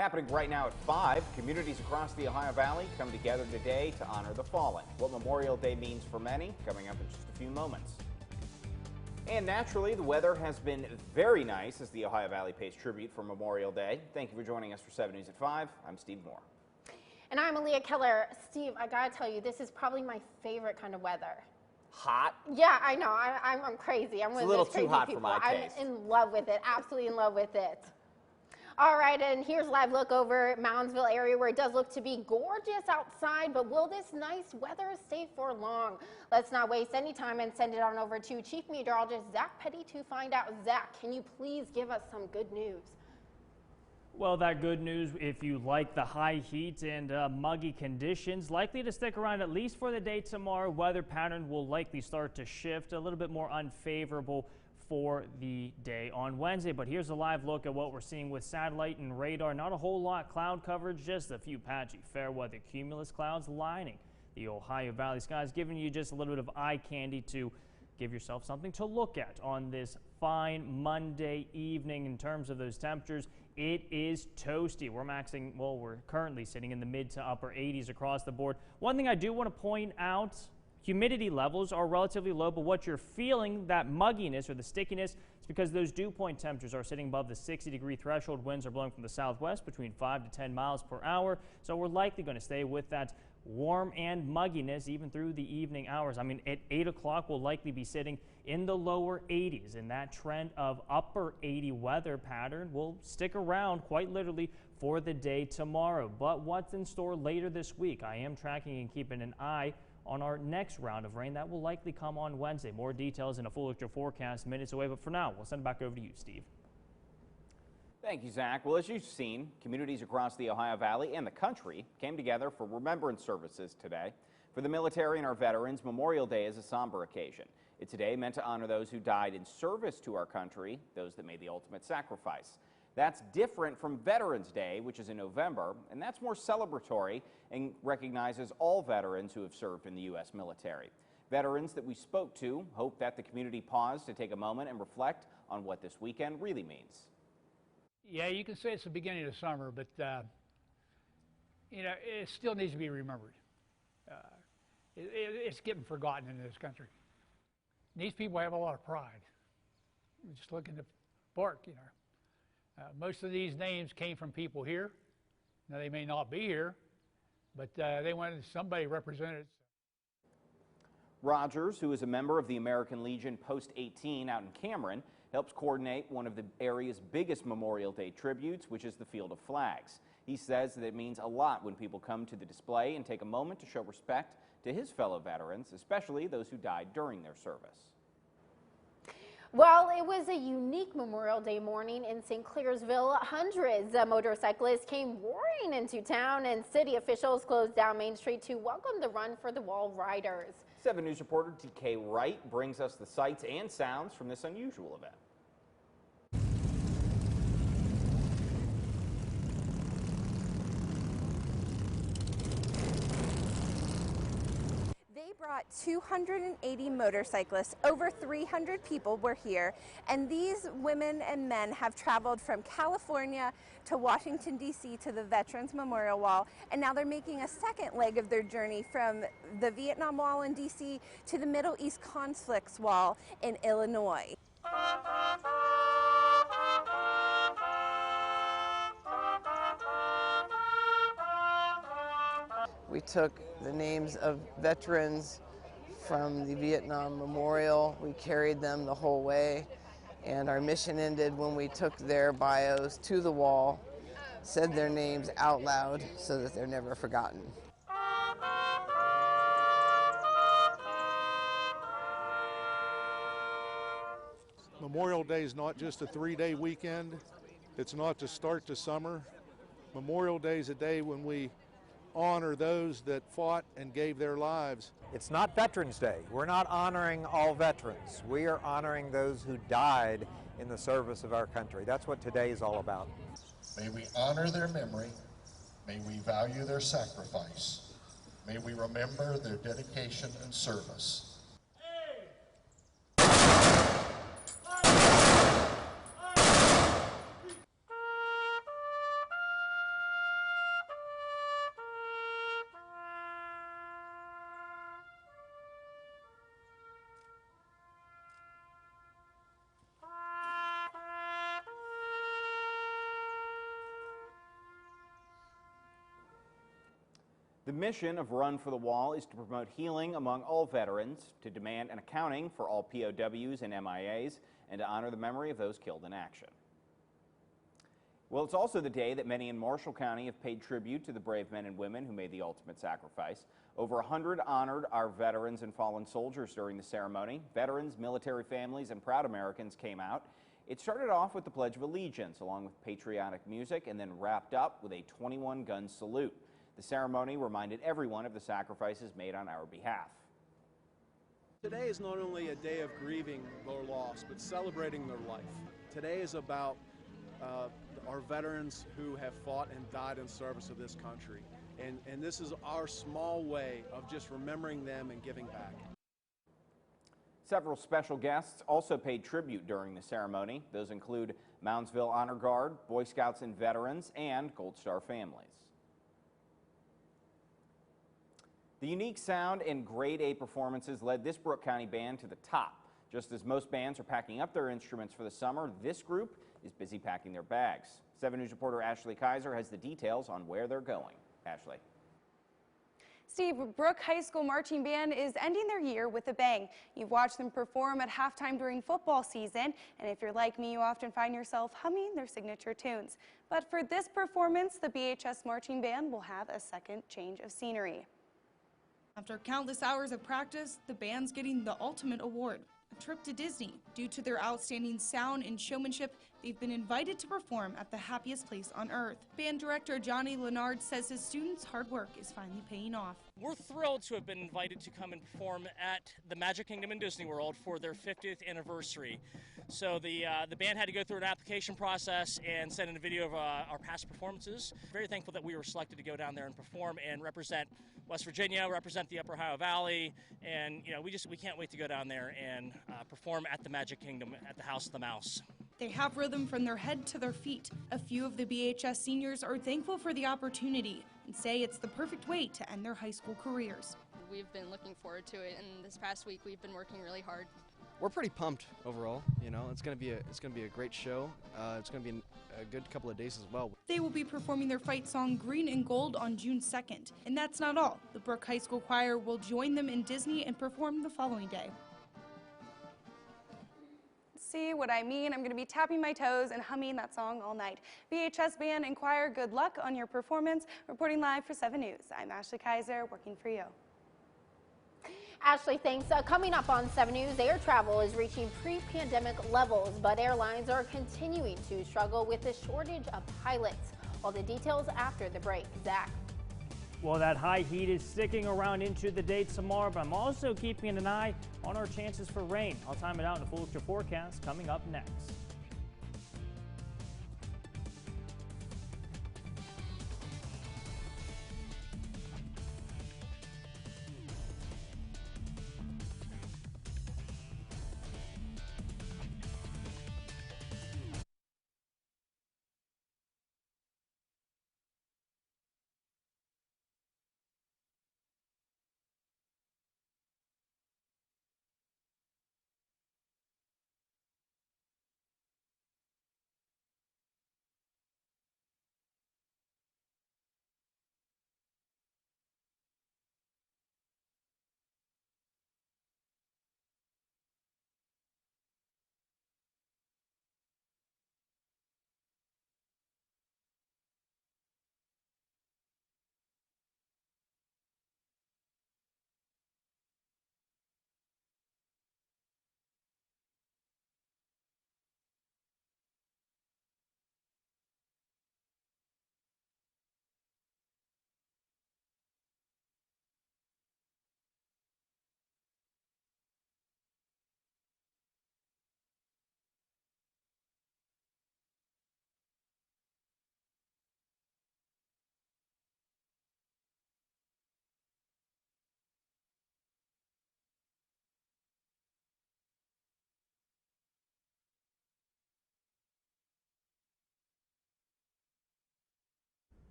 Happening right now at 5, communities across the Ohio Valley come together today to honor the fallen. What Memorial Day means for many, coming up in just a few moments. And naturally, the weather has been very nice as the Ohio Valley pays tribute for Memorial Day. Thank you for joining us for 7 News at 5. I'm Steve Moore. And I'm Aaliyah Keller. Steve, I gotta tell you, this is probably my favorite kind of weather. Hot? Yeah, I know. I'm crazy. I'm one of those crazy people. It's a little too hot for my taste. I'm in love with it. Absolutely in love with it. All right, and here's a live look over Moundsville area where it does look to be gorgeous outside, but will this nice weather stay for long? Let's not waste any time and send it on over to Chief Meteorologist Zach Petty to find out. Zach, can you please give us some good news? Well, that good news, if you like the high heat and muggy conditions, likely to stick around at least for the day tomorrow. Weather pattern will likely start to shift, a little bit more unfavorable for the day on Wednesday. But here's a live look at what we're seeing with satellite and radar. Not a whole lot cloud coverage, just a few patchy fair weather cumulus clouds lining the Ohio Valley skies, giving you just a little bit of eye candy to give yourself something to look at on this fine Monday evening. In terms of those temperatures, it is toasty. We're currently sitting in the mid to upper 80s across the board. One thing I do want to point out, humidity levels are relatively low, but what you're feeling, that mugginess or the stickiness, is because those dew point temperatures are sitting above the 60-degree threshold. Winds are blowing from the southwest between 5 to 10 miles per hour, so we're likely going to stay with that warm and mugginess even through the evening hours. I mean, at 8 o'clock, we'll likely be sitting in the lower 80s, and that trend of upper 80 weather pattern will stick around quite literally for the day tomorrow. But what's in store later this week? I am tracking and keeping an eye on our next round of rain that will likely come on Wednesday. More details in a full picture forecast minutes away, but for now, we'll send it back over to you, Steve. Thank you, Zach. Well, as you've seen, communities across the Ohio Valley and the country came together for remembrance services today. For the military and our veterans, Memorial Day is a somber occasion. It's a day meant to honor those who died in service to our country, those that made the ultimate sacrifice. That's different from Veterans Day, which is in November, and that's more celebratory and recognizes all veterans who have served in the U.S. military. Veterans that we spoke to hope that the community paused to take a moment and reflect on what this weekend really means. Yeah, you can say it's the beginning of summer, but it still needs to be remembered. It's getting forgotten in this country. These people have a lot of pride. Just look in the park, most of these names came from people here. Now, they may not be here, but they wanted somebody represented. Rogers, who is a member of the American Legion Post 18 out in Cameron, helps coordinate one of the area's biggest Memorial Day tributes, which is the Field of Flags. He says that it means a lot when people come to the display and take a moment to show respect to his fellow veterans, especially those who died during their service. Well, it was a unique Memorial Day morning in St. Clairsville. Hundreds of motorcyclists came roaring into town, and city officials closed down Main Street to welcome the Run for the Wall riders. 7 News reporter DK Wright brings us the sights and sounds from this unusual event. Brought 280 motorcyclists. Over 300 people were here, and these women and men have traveled from California to Washington, D.C. to the Veterans Memorial Wall, and now they're making a second leg of their journey from the Vietnam Wall in D.C. to the Middle East Conflicts Wall in Illinois. We took the names of veterans from the Vietnam Memorial. We carried them the whole way, and our mission ended when we took their bios to the wall, said their names out loud so that they're never forgotten. Memorial Day is not just a 3-day weekend. It's not to start the summer. Memorial Day is a day when we honor those that fought and gave their lives. It's not Veterans Day. We're not honoring all veterans. We are honoring those who died in the service of our country. That's what today is all about. May we honor their memory. May we value their sacrifice. May we remember their dedication and service. The mission of Run for the Wall is to promote healing among all veterans, to demand an accounting for all POWs and MIAs, and to honor the memory of those killed in action. Well, it's also the day that many in Marshall County have paid tribute to the brave men and women who made the ultimate sacrifice. Over 100 honored our veterans and fallen soldiers during the ceremony. Veterans, military families, and proud Americans came out. It started off with the Pledge of Allegiance, along with patriotic music, and then wrapped up with a 21-gun salute. The ceremony reminded everyone of the sacrifices made on our behalf. Today is not only a day of grieving their loss, but celebrating their life. Today is about our veterans who have fought and died in service of this country. And this is our small way of just remembering them and giving back. Several special guests also paid tribute during the ceremony. Those include Moundsville Honor Guard, Boy Scouts and veterans, and Gold Star families. The unique sound and grade A performances led this Brooke County band to the top. Just as most bands are packing up their instruments for the summer, this group is busy packing their bags. 7 News reporter Ashley Kaiser has the details on where they're going. Ashley. Steve, Brooke High School Marching Band is ending their year with a bang. You've watched them perform at halftime during football season, and if you're like me, you often find yourself humming their signature tunes. But for this performance, the BHS Marching Band will have a second change of scenery. After countless hours of practice, the band's getting the ultimate award, a trip to Disney. Due to their outstanding sound and showmanship, they've been invited to perform at the happiest place on earth. Band director Johnny Leonard says his students' hard work is finally paying off. We're thrilled to have been invited to come and perform at the Magic Kingdom in Disney World for their 50th anniversary. So the band had to go through an application process and send in a video of our past performances. Very thankful that we were selected to go down there and perform and represent West Virginia, represent the Upper Ohio Valley, and we can't wait to go down there and perform at the Magic Kingdom at the House of the Mouse. They have rhythm from their head to their feet. A few of the BHS seniors are thankful for the opportunity and say it's the perfect way to end their high school careers. We've been looking forward to it, and this past week we've been working really hard. We're pretty pumped overall. It's going to be a great show. It's going to be a good couple of days as well. They will be performing their fight song Green and Gold on June 2nd. And that's not all. The Brooke High School Choir will join them in Disney and perform the following day. See what I mean? I'm going to be tapping my toes and humming that song all night. BHS Band and Choir, good luck on your performance. Reporting live for 7 News, I'm Ashley Kaiser, working for you. Ashley, thanks. Coming up on 7 News, air travel is reaching pre-pandemic levels, but airlines are continuing to struggle with the shortage of pilots. All the details after the break. Zach. Well, that high heat is sticking around into the day tomorrow, but I'm also keeping an eye on our chances for rain. I'll time it out in a full picture forecast coming up next.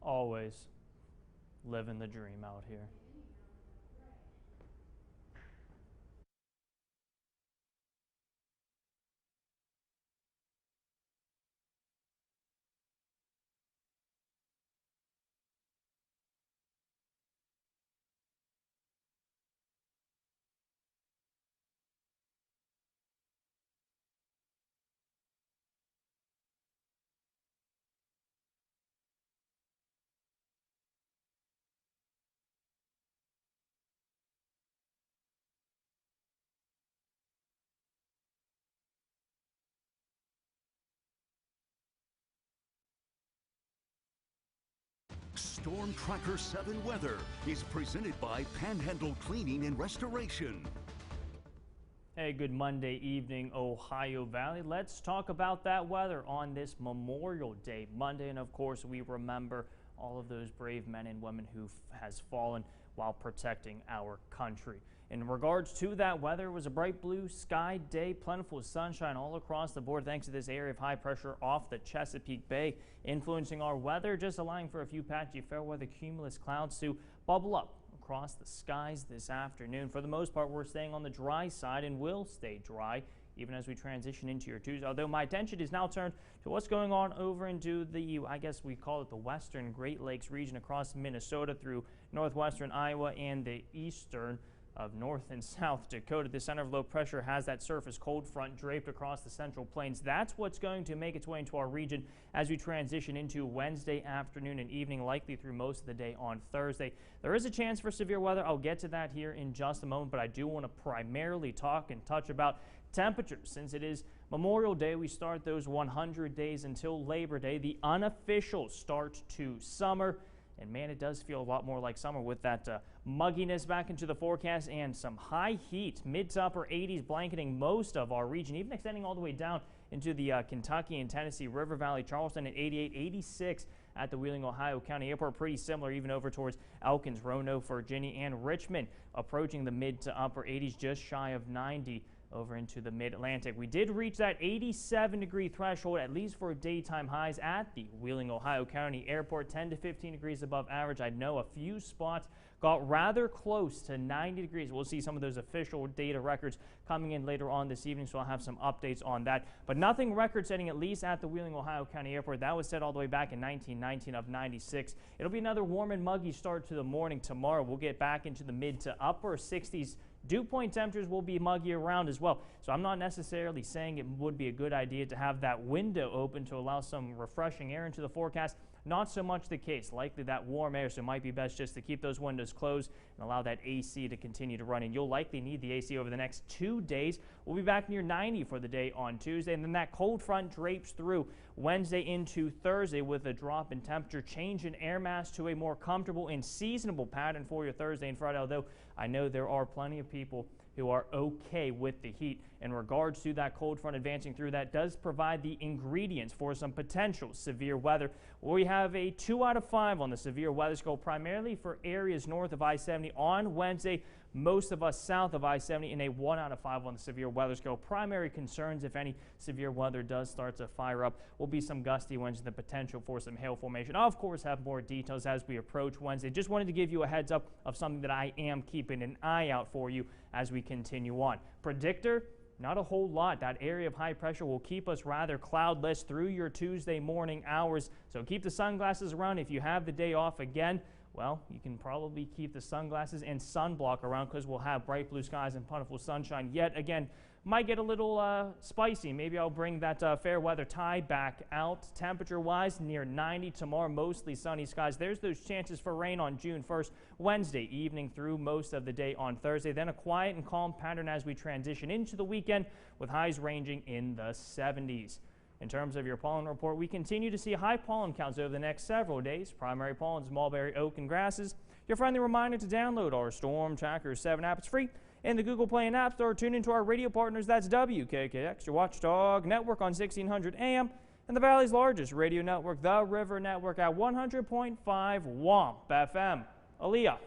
Always living the dream out here. Storm Tracker 7 weather is presented by Panhandle Cleaning and Restoration. Hey, good Monday evening, Ohio Valley. Let's talk about that weather on this Memorial Day Monday. And of course, we remember all of those brave men and women who has fallen while protecting our country. In regards to that weather, it was a bright blue sky day, plentiful sunshine all across the board thanks to this area of high pressure off the Chesapeake Bay influencing our weather, just allowing for a few patchy fair weather cumulus clouds to bubble up across the skies this afternoon. For the most part, we're staying on the dry side and will stay dry even as we transition into your Tuesday. Although my attention is now turned to what's going on over into the, I guess we call it the western Great Lakes region across Minnesota through northwestern Iowa and the eastern of North and South Dakota. The center of low pressure has that surface cold front draped across the central plains. That's what's going to make its way into our region as we transition into Wednesday afternoon and evening, likely through most of the day on Thursday. There is a chance for severe weather. I'll get to that here in just a moment, but I do want to primarily talk and touch about temperatures. Since it is Memorial Day, we start those 100 days until Labor Day, the unofficial start to summer. And man, it does feel a lot more like summer with that mugginess back into the forecast and some high heat, mid to upper 80s blanketing most of our region, even extending all the way down into the Kentucky and Tennessee River Valley, Charleston at 88, 86 at the Wheeling, Ohio County Airport. Pretty similar even over towards Elkins, Roanoke, Virginia, and Richmond, approaching the mid to upper 80s, just shy of 90 over into the mid-Atlantic. We did reach that 87-degree threshold, at least for daytime highs at the Wheeling, Ohio County Airport, 10 to 15 degrees above average. I know a few spots got rather close to 90 degrees. We'll see some of those official data records coming in later on this evening, so I'll have some updates on that. But nothing record-setting, at least at the Wheeling, Ohio County Airport. That was set all the way back in 1919 of 96. It'll be another warm and muggy start to the morning tomorrow. We'll get back into the mid to upper 60s. Dew point temperatures will be muggy around as well. So I'm not necessarily saying it would be a good idea to have that window open to allow some refreshing air into the forecast. Not so much the case. Likely that warm air, so it might be best just to keep those windows closed and allow that AC to continue to run. And you'll likely need the AC over the next 2 days. We'll be back near 90 for the day on Tuesday, and then that cold front drapes through Wednesday into Thursday with a drop in temperature, change in air mass to a more comfortable and seasonable pattern for your Thursday and Friday, although I know there are plenty of people who are okay with the heat. In regards to that cold front advancing through, that does provide the ingredients for some potential severe weather. We have a 2 out of 5 on the severe weather scale, primarily for areas north of I-70 on Wednesday, most of us south of I-70, and a 1 out of 5 on the severe weather scale. Primary concerns, if any severe weather does start to fire up, will be some gusty winds and the potential for some hail formation. I'll, of course, have more details as we approach Wednesday. Just wanted to give you a heads up of something that I am keeping an eye out for you as we continue on. Predictor, not a whole lot. That area of high pressure will keep us rather cloudless through your Tuesday morning hours. So keep the sunglasses around. If you have the day off again, well, you can probably keep the sunglasses and sunblock around because we'll have bright blue skies and plentiful sunshine yet again. Might get a little spicy. Maybe I'll bring that fair weather tie back out. Temperature-wise, near 90 tomorrow, mostly sunny skies. There's those chances for rain on June 1st, Wednesday evening through most of the day on Thursday. Then a quiet and calm pattern as we transition into the weekend with highs ranging in the 70s. In terms of your pollen report, we continue to see high pollen counts over the next several days. Primary pollens, mulberry, oak, and grasses. Your friendly reminder to download our Storm Tracker 7 app. It's free in the Google Play and App Store. Tune into our radio partners. That's WKKX, your watchdog network on 1600 AM, and the Valley's largest radio network, the River Network, at 100.5 WAMP FM. Aaliyah.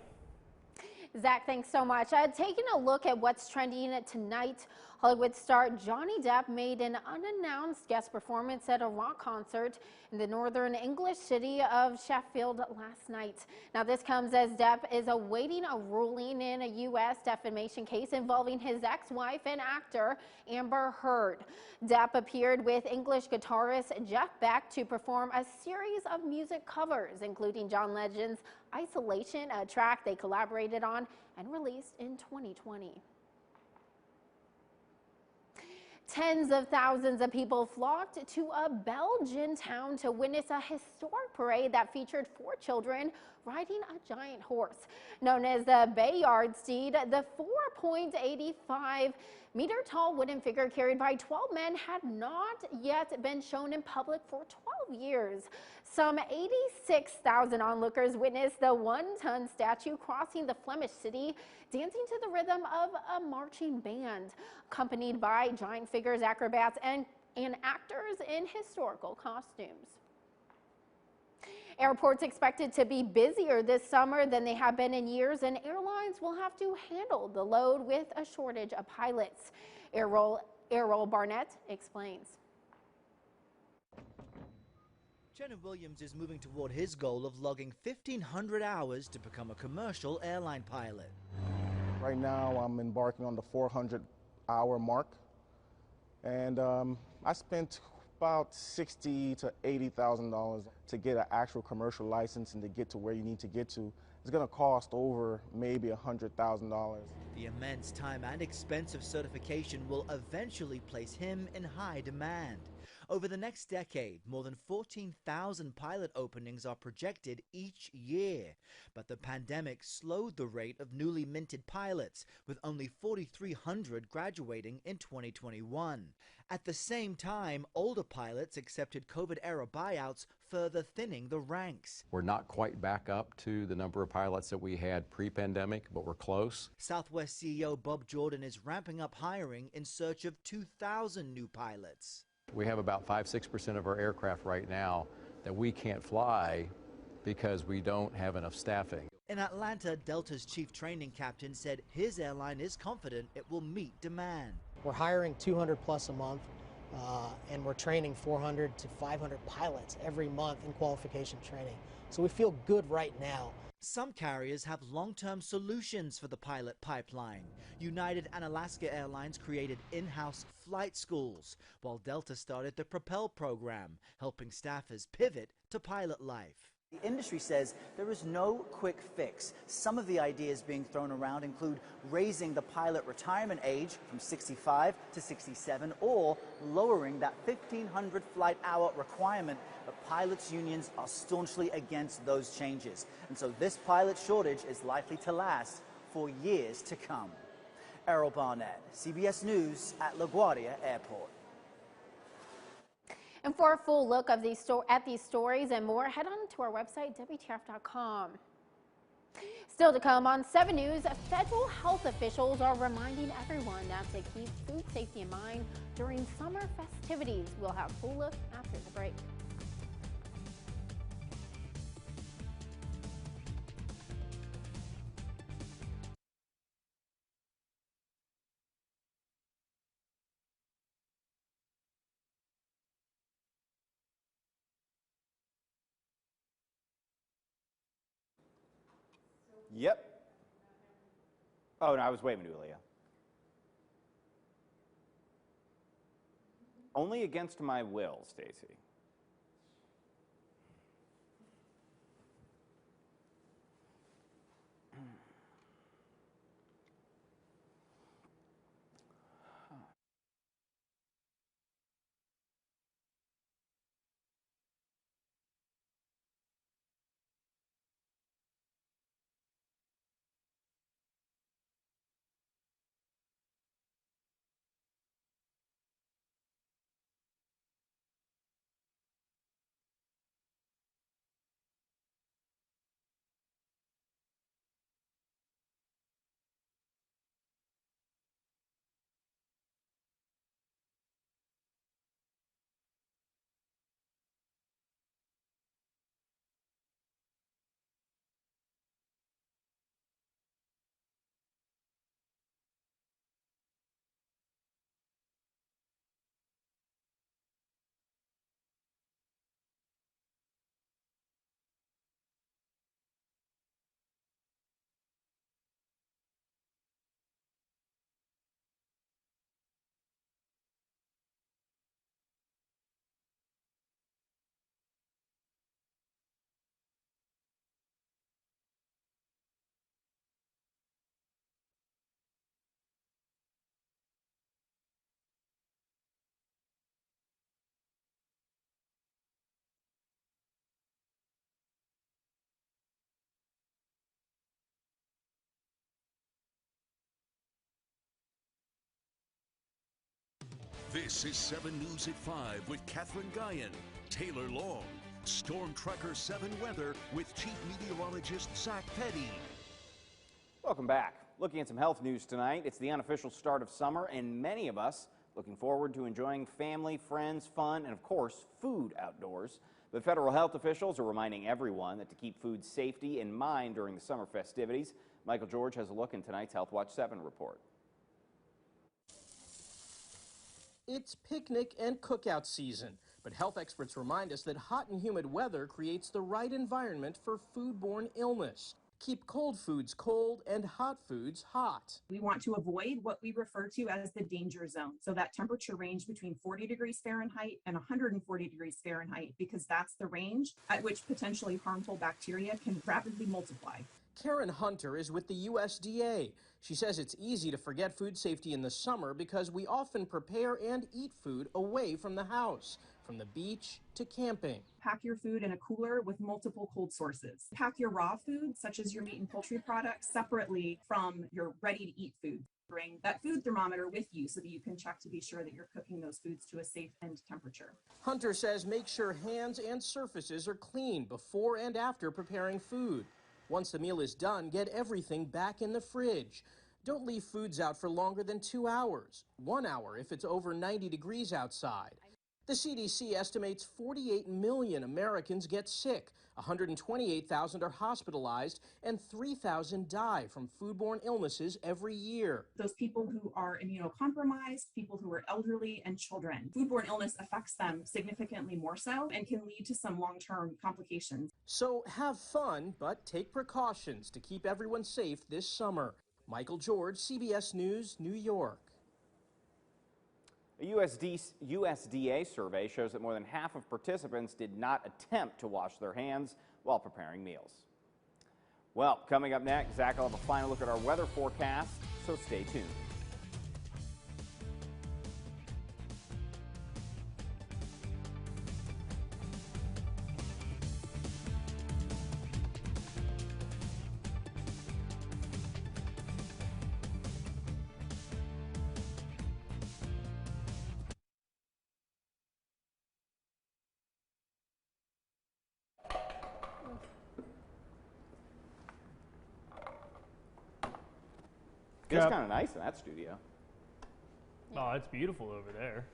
Zach, thanks so much. Taking a look at what's trending tonight, Hollywood star Johnny Depp made an unannounced guest performance at a rock concert in the northern English city of Sheffield last night. Now, this comes as Depp is awaiting a ruling in a U.S. defamation case involving his ex-wife and actor Amber Heard. Depp appeared with English guitarist Jeff Beck to perform a series of music covers, including John Legend's Isolation, a track they collaborated on and released in 2020. Tens of thousands of people flocked to a Belgian town to witness a historic parade that featured 4 children riding a giant horse. Known as the Bayard steed, the 4.85-meter-tall wooden figure carried by 12 men had not yet been shown in public for 12 years. Some 86,000 onlookers witnessed the one-ton statue crossing the Flemish city, dancing to the rhythm of a marching band, accompanied by giant figures, acrobats, and actors in historical costumes. Airports expected to be busier this summer than they have been in years, and airlines will have to handle the load with a shortage of pilots. Errol Barnett explains. Jenna Williams is moving toward his goal of logging 1,500 hours to become a commercial airline pilot. Right now I'm embarking on the 400-hour mark, and I spent about $60,000 to $80,000 to get an actual commercial license and to get to where you need to get to. It's going to cost over maybe $100,000. The immense time and expense of certification will eventually place him in high demand. Over the next decade, more than 14,000 pilot openings are projected each year. But the pandemic slowed the rate of newly minted pilots, with only 4,300 graduating in 2021. At the same time, older pilots accepted COVID-era buyouts, further thinning the ranks. We're not quite back up to the number of pilots that we had pre-pandemic, but we're close. Southwest CEO Bob Jordan is ramping up hiring in search of 2,000 new pilots. We have about 5–6% of our aircraft right now that we can't fly because we don't have enough staffing. In Atlanta, Delta's chief training captain said his airline is confident it will meet demand. We're hiring 200 plus a month, and we're training 400 to 500 pilots every month in qualification training. So we feel good right now. Some carriers have long-term solutions for the pilot pipeline. United and Alaska Airlines created in-house flight schools, while Delta started the Propel program, helping staffers pivot to pilot life. The industry says there is no quick fix. Some of the ideas being thrown around include raising the pilot retirement age from 65 to 67 or lowering that 1,500 flight hour requirement, but pilots' unions are staunchly against those changes. And so this pilot shortage is likely to last for years to come. Errol Barnett, CBS News at LaGuardia Airport. And for a full look of at these stories and more, head on to our website, WTF.com. Still to come on 7 News, federal health officials are reminding everyone not to keep food safety in mind during summer festivities. We'll have a full look after the break. Yep. Oh, no, I was waving to you, Leah. Only against my will, Stacy. This is 7 News at 5 with Catherine Guyon, Taylor Long, Storm Tracker 7 weather with Chief Meteorologist Zach Petty. Welcome back. Looking at some health news tonight. It's the unofficial start of summer, and many of us looking forward to enjoying family, friends, fun, and of course, food outdoors. But federal health officials are reminding everyone that to keep food safety in mind during the summer festivities. Michael George has a look in tonight's Health Watch 7 report. It's picnic and cookout season, but health experts remind us that hot and humid weather creates the right environment for foodborne illness. Keep cold foods cold and hot foods hot. We want to avoid what we refer to as the danger zone, so that temperature range between 40 degrees Fahrenheit and 140 degrees Fahrenheit, because that's the range at which potentially harmful bacteria can rapidly multiply. Karen Hunter is with the USDA. She says it's easy to forget food safety in the summer because we often prepare and eat food away from the house, from the beach to camping. Pack your food in a cooler with multiple cold sources. Pack your raw food, such as your meat and poultry products, separately from your ready-to-eat food. Bring that food thermometer with you so that you can check to be sure that you're cooking those foods to a safe end temperature. Hunter says make sure hands and surfaces are clean before and after preparing food. Once the meal is done, get everything back in the fridge. Don't leave foods out for longer than 2 hours, 1 hour if it's over 90 degrees outside. The CDC estimates 48 million Americans get sick, 128,000 are hospitalized, and 3,000 die from foodborne illnesses every year. Those people who are immunocompromised, people who are elderly, and children. Foodborne illness affects them significantly more so and can lead to some long-term complications. So have fun, but take precautions to keep everyone safe this summer. Michael George, CBS News, New York. A USDA survey shows that more than half of participants did not attempt to wash their hands while preparing meals. Well, coming up next, Zach will have a final look at our weather forecast, so stay tuned. It's kind of nice in that studio. Oh, it's beautiful over there.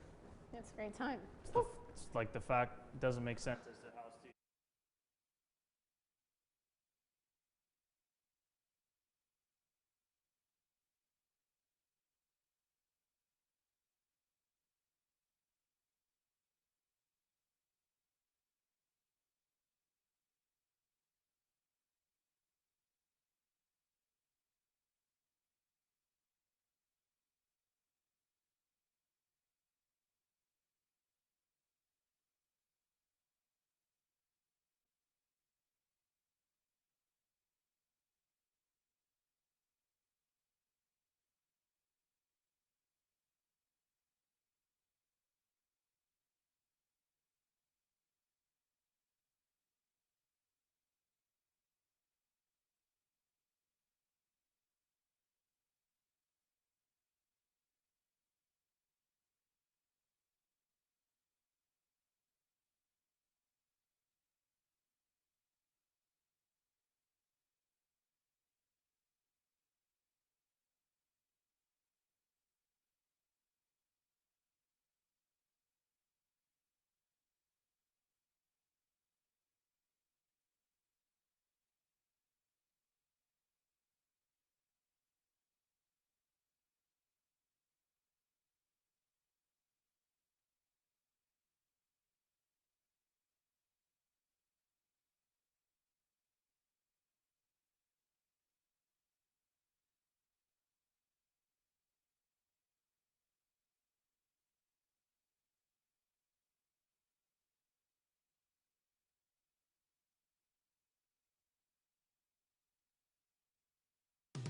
It's a great time. It's like the fact it doesn't make sense as to how studio.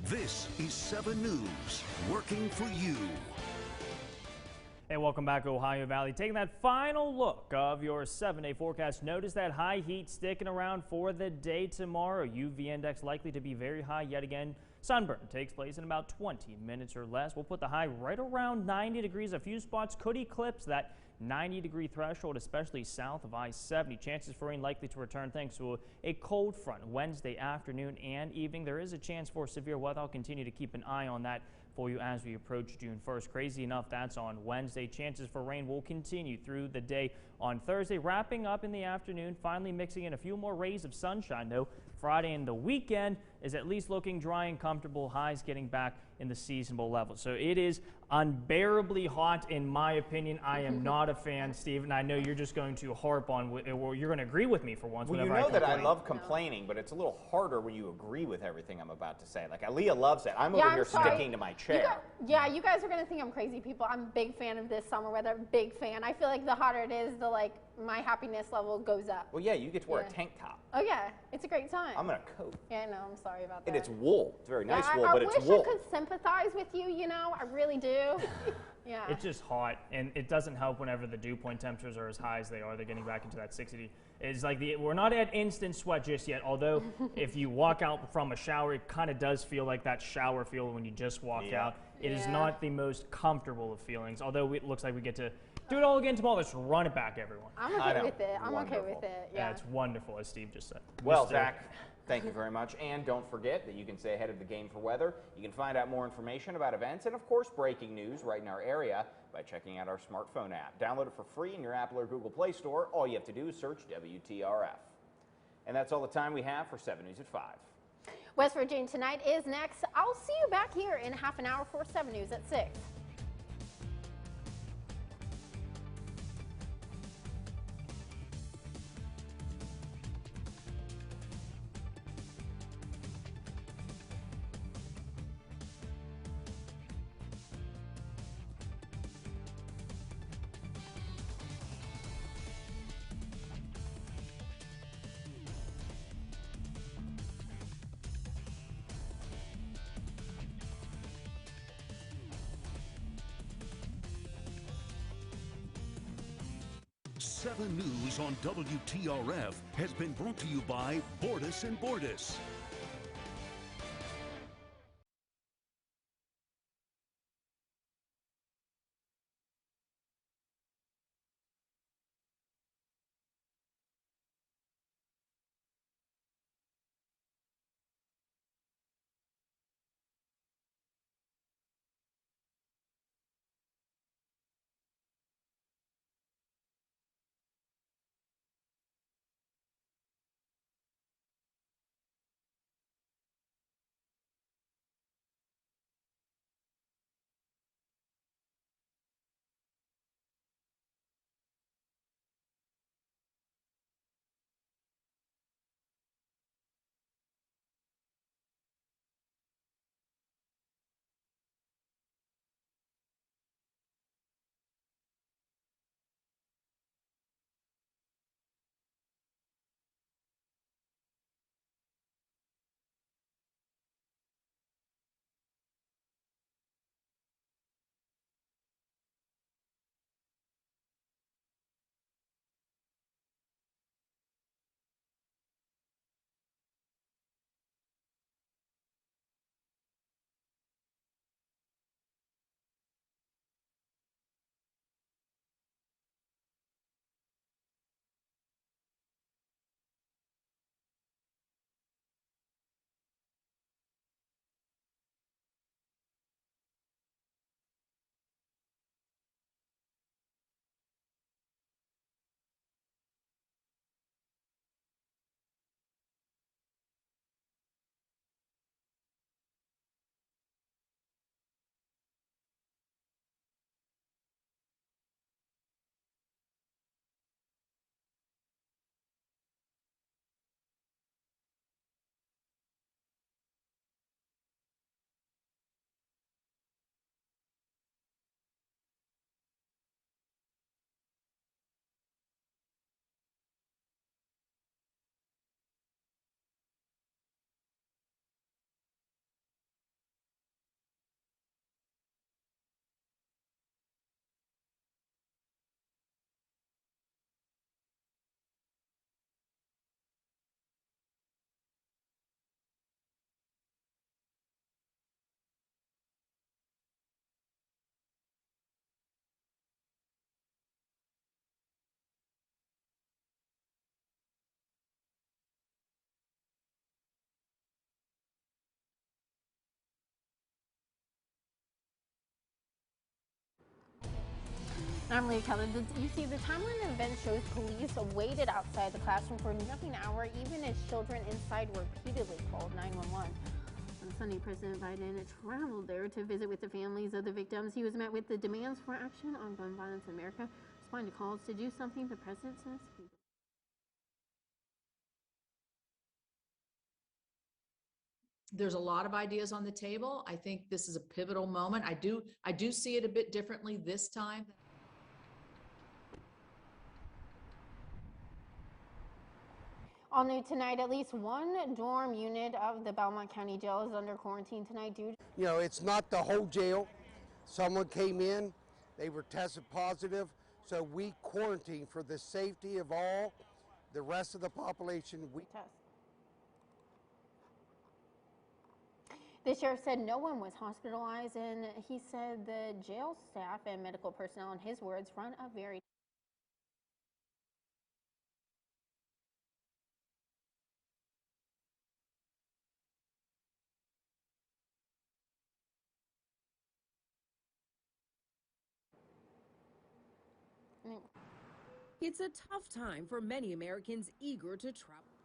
This is 7 News, working for you. Hey, welcome back, Ohio Valley. Taking that final look of your 7-day forecast. Notice that high heat sticking around for the day tomorrow. UV index likely to be very high yet again. Sunburn takes place in about 20 minutes or less. We'll put the high right around 90 degrees. A few spots could eclipse that 90-degree threshold, especially south of I-70. Chances for rain likely to return thanks to a cold front Wednesday afternoon and evening. There is a chance for severe weather. I'll continue to keep an eye on that for you as we approach June 1st. Crazy enough, that's on Wednesday. Chances for rain will continue through the day on Thursday, wrapping up in the afternoon, finally mixing in a few more rays of sunshine, though. Friday and the weekend is at least looking dry and comfortable, highs getting back in the seasonable levels. So it is unbearably hot, in my opinion. I am not a fan, Steve, and I know you're just going to harp on, or you're going to agree with me for once. Well, you know that I love complaining, but it's a little harder when you agree with everything I'm about to say. Like, Aaliyah loves it. I'm over here sticking to my chair. You guys are going to think I'm crazy, people. I'm a big fan of this summer weather, big fan. I feel like the hotter it is, the my happiness level goes up. Well, yeah, you get to wear a tank top. Oh, yeah, it's a great time. I'm in a coat. Yeah, no, I'm sorry about that. And it's wool. It's very nice wool, I but it's wool. I wish I could sympathize with you, you know, I really do. Yeah. It's just hot, and it doesn't help whenever the dew point temperatures are as high as they are. They're getting back into that 60. It's like we're not at instant sweat just yet, although if you walk out from a shower, it kind of does feel like that shower feel when you just walk out. It is not the most comfortable of feelings, although it looks like we get to do it all again tomorrow. Let's run it back, everyone. I'm okay with it. I'm okay with it. Yeah. It's wonderful, as Steve just said. Well, Zach, thank you very much. And don't forget that you can stay ahead of the game for weather. You can find out more information about events and, of course, breaking news right in our area by checking out our smartphone app. Download it for free in your Apple or Google Play Store. All you have to do is search WTRF. And that's all the time we have for 7 News at 5. West Virginia Tonight is next. I'll see you back here in half an hour for 7 News at 6. Seven News on WTRF has been brought to you by Bordas & Bordas. I'm Leah Keller. You see, the timeline of events shows police waited outside the classroom for nearly an hour, even as children inside repeatedly called 911. On Sunday, President Biden traveled there to visit with the families of the victims. He was met with the demands for action on gun violence in America. Responding to calls to do something, the president says there's a lot of ideas on the table. I think this is a pivotal moment. I do see it a bit differently this time. all new tonight, at least one dorm unit of the Belmont County Jail is under quarantine tonight due to You know, it's not the whole jail. Someone came in, they were tested positive, so we quarantine for the safety of all the rest of the population. We test. The sheriff said no one was hospitalized, and he said the jail staff and medical personnel, in his words, run a very It's a tough time for many Americans eager to travel.